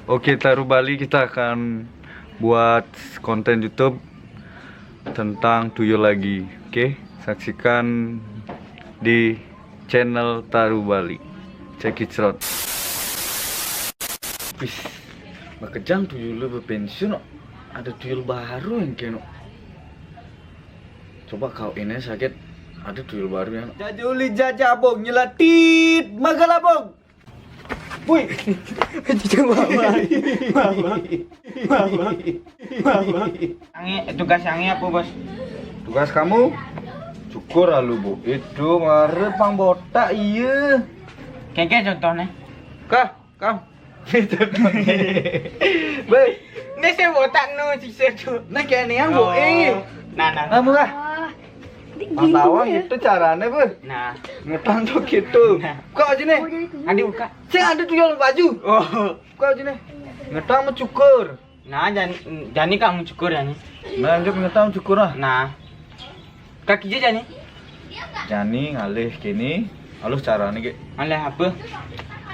Oke, Taruh Bali kita akan buat konten YouTube tentang tuyul lagi. Oke, saksikan di channel Taruh Bali. Check it out. Wis, makejang tuyul berpensiun. Ada tuyul baru yang keno. Coba kau ini sakit. Ada tuyul baru yang. Jajuli jajabong nyelatit magalabong. Woi, Mama. Tugas yang apa, Bos? tugas kamu cukur lalu bu. Itu mare pang botak iya. Kayak contohnya. Kah, kam. Itu Baik, Ini saya botak no sisa tu. nah kayak nih yang bu. Nah. Kamu kah? Pantauan itu caranya bu. Nah. Ngetang tuh gitu. Kau aja nih. Adi buka. Saya ada tuyul baju. Oh. Kau aja nih. Ngetang mau cukur. Nah, jani kamu cukur jani. Lanjut ngetang cukur lah. Nah. Kaki je jani. Jani ngalih kini. Halus caranya ge. Alah apa?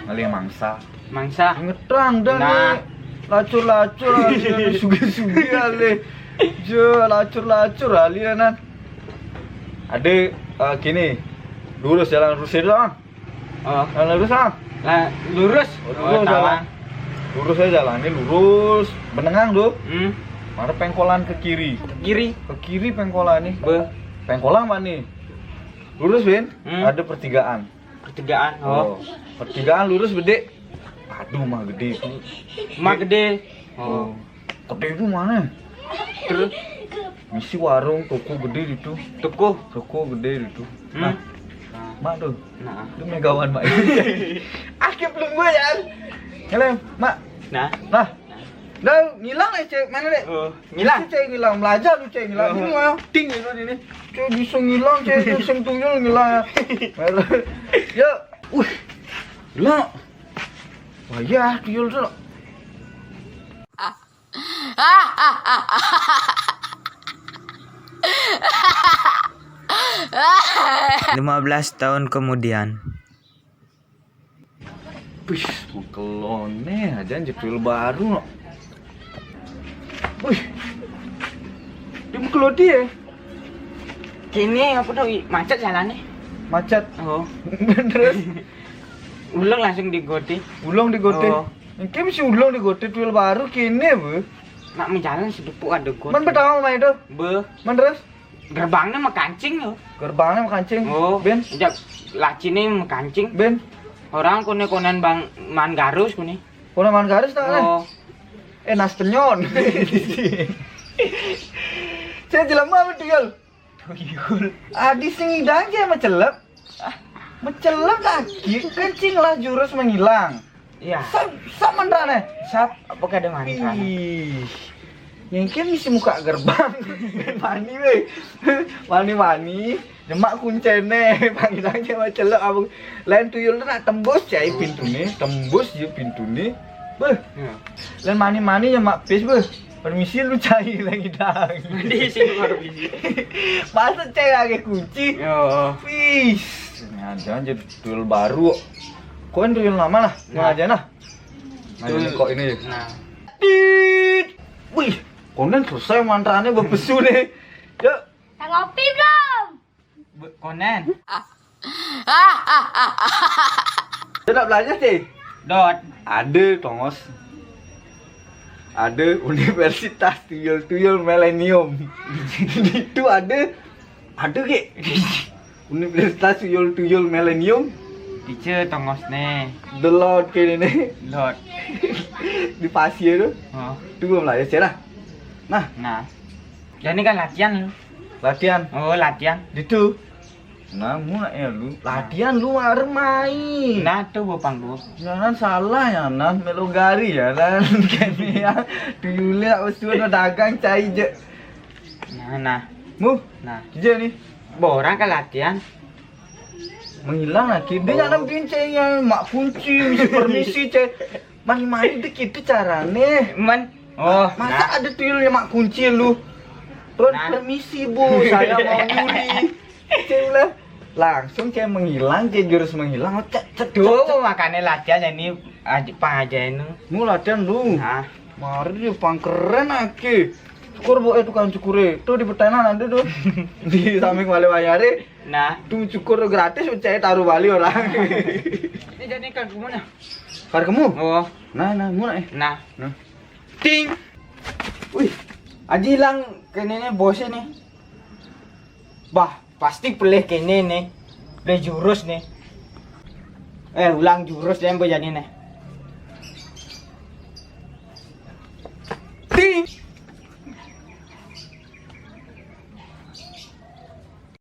Ngalih mangsa. Mangsa. Ngetrang dan Nah. lacur-lacur sugi-sugi ale. Jo lacur-lacur alianan. Ada gini. Lurus jalan lurus itu ah. Oh. Jalan lurus ah. Lah lurus. Lurus jalan. Lurus aja jalan ini lurus. Benengang tuh. Mana pengkolan ke kiri. Kiri. Ke kiri pengkolan nih. Be. Pengkolan mana nih? Lurus Bin. Hmm. Ada pertigaan. Pertigaan. Oh. Pertigaan lurus gede. Aduh mah gede itu. Mak gede. Oh. Gede itu mana? Terus Misi warung, toko gede itu. tuku. Toko gede itu. Nah, mak tuh. Nah. Lu megawan mak. Akib belum gue ya. Helem, mak. Nah. Nah. Dah ngilang ya cek mana dek? Oh, ngilang. Cek ngilang belajar lu cek ngilang. Ini mah ting itu ini. Cek bisa ngilang cek sing tuyul ngilang. Ya. Hilang. Wah ya tuyul tuh. 15 tahun kemudian. Wih, kelone aja tuyul baru no. Wih. Dia mau kelodi ya? Kini apa tuh macet jalannya? Macet. Oh. Terus Ulang langsung digoti. ulung digote. Oh. Ini mesti ulung digote tuyul baru kini bu. Nak menjalan sedepu ada got. Man betawang mah itu. Be. Man terus Gerbangnya mah kancing yo. gerbangnya makancing. Oh. Ben, Jak lacine mah kancing. Ben. Orang konen bang man garus kuni. Kono man garis tak kan? Oh. Nas penyon. Saya jelema tuyul. Tuyul. Adi sing idang aja mecelep. Mecelep lagi kencing lah jurus menghilang. Iya. Sak mandrane. Sap apa kada mantan? Ih. Yang kan isi muka gerbang. Mani we. Mani. Nyemak kuncene, panggilan cewek celek abang. Lain tuyul nak tembus cai pintu nih, tembus je pintu nih. Beh, Ya. lain mani nyemak pis beh. Permisi lu cai lagi dang. Di sini baru bisi. Masa cai lagi kunci. Yo. Wih, jangan jadi tuyul baru. Kok ini tuyul lama lah, Nah. aja nah. Tuyul. Kok ini. Nah. Tit. Wih, konen selesai mantranya berbesu nih. Yuk. Tak ngopi belum? Konen. Sudah belajar sih? Dot. Ada tongos. Ada Universitas Tuyul Millennium. Itu ada ke Universitas Tuyul Millennium. Dice tongos nih. The Lord kayak ini Dot. di pasir tuh. Oh. Itu belum belajar sih lah. Nah, Nah. Jadi kan latihan lu. latihan Oh, latihan. itu. Nah, mau ya lu latihan lu harus main. Nah, tuh bopang gua. Jangan salah ya nan melogari ya nan kayaknya ya tuyulnya usul dagang cai je. Nah. Mu, Nah. je nih Borang kan latihan. menghilang lagi. Dia nyana pinceng yang mak kunci, misi permisi cai. Mani dikit itu carane. Men. Oh, Masa ada tuyulnya mak kunci lu? Nah. Permisi bu, saya mau nyuri. Cai lah. langsung kayak menghilang, kayak jurus menghilang. Cet. Duh, makanya latihan ini pengajian itu. Mu latihan lu. Nah, Mari dia pang keren aki. Cukur bu itu kan cukure. Tuh di petenan nanti tuh. Di samping wali wayare. nah, Tuh cukur gratis ucai taruh wali orang. ini jadi kan kemana? Kar kamu? Oh, Nah, mu nah, Nah. ting. Wih, Aji hilang kene bosnya nih. Bah, pasti pelih kene nih. Pelih jurus nih. Ulang jurus yang jadi nih. Ting.